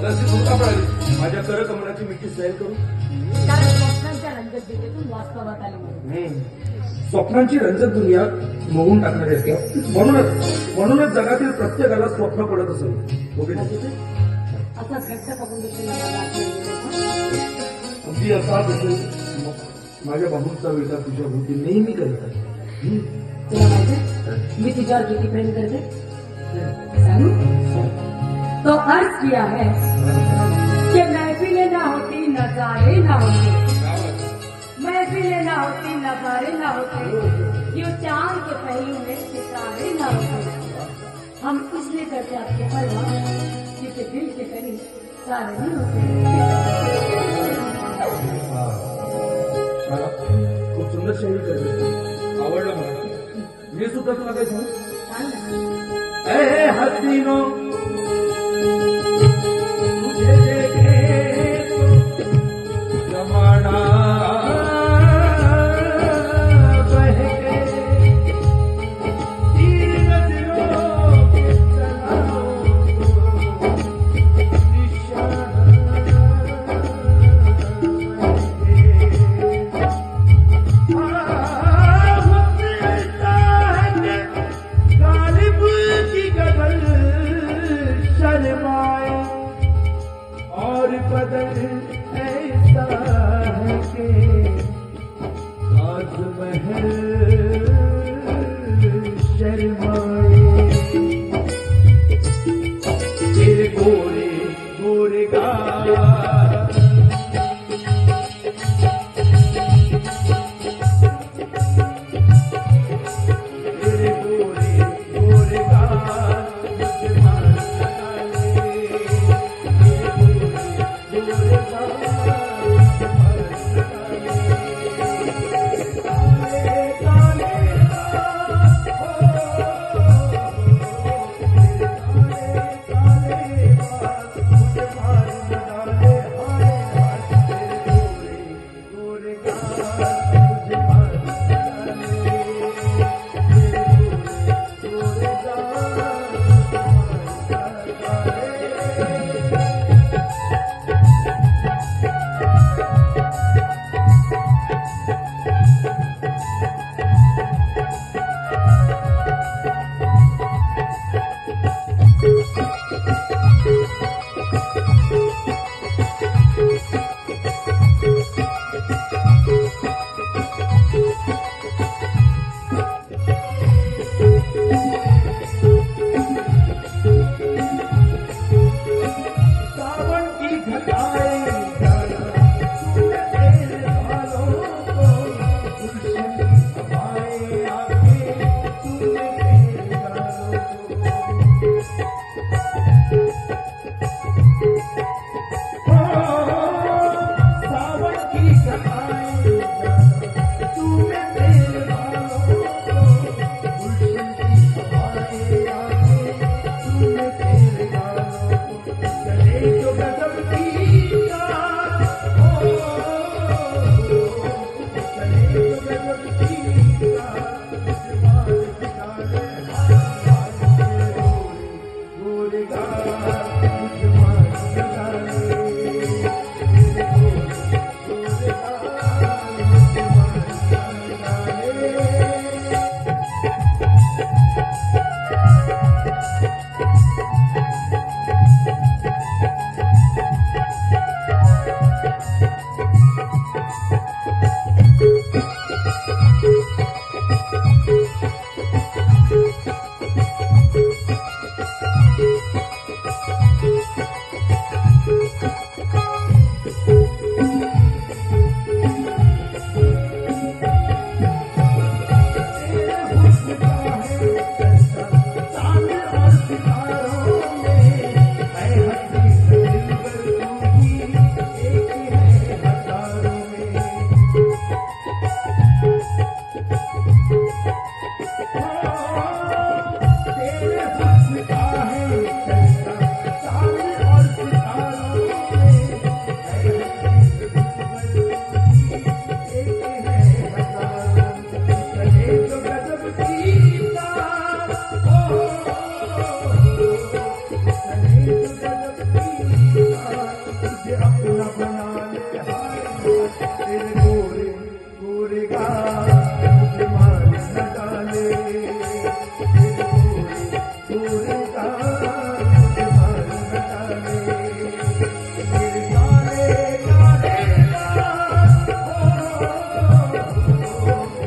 लसी सुद्धा पडाली माझ्या कर कमळाची मिठी सैल करू. कारण स्वप्नांच्या रंजक दुनियेतून वास्तवात आली म्हणून. स्वप्नांची रंजक दुनिया मोहून टाकणारी असते. म्हणूनच जगातील प्रत्येकाला स्वप्न पडत असेल. असा घट्ट पकडून अगदी असाच असेल. माझ्या बाबूंचा विचार तुझ्या भोवती नेहमी करत आहे. तुला माहिती मी तुझ्यावर किती प्रेम करते सांगू. तो अर्ज किया है कि महफिलें ना होती नजारे ना होते, महफिलें ना होती नजारे ना होते, यूं चांद के पहलू में सितारे ना होते. हम इसलिए करते आपके परवाह क्योंकि दिल के करीब सारे नहीं होते. खूप सुंदर शैली करते. आवडलं मला. मी सुद्धा तुला काय सांगू. ए हसीनो तुझे देखे तो जमाना बह गए, तीर नजरों के सलामों को निशाना और बदल ऐसा है कि आज महल शर्माए. तेरे गोरे गोरे गाल God. मुझे अपना बना ले हाय तेरे गोरे गोरे गाल मुझे मार न डाले तेरे गोरे गोरे गाल मुझे मार न डाले तेरे काले काले गाल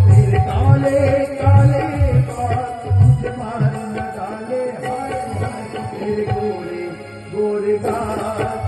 तेरे काले काले गाल मुझे मार न डाले हाय हाय तेरे गोरे गोरे गाल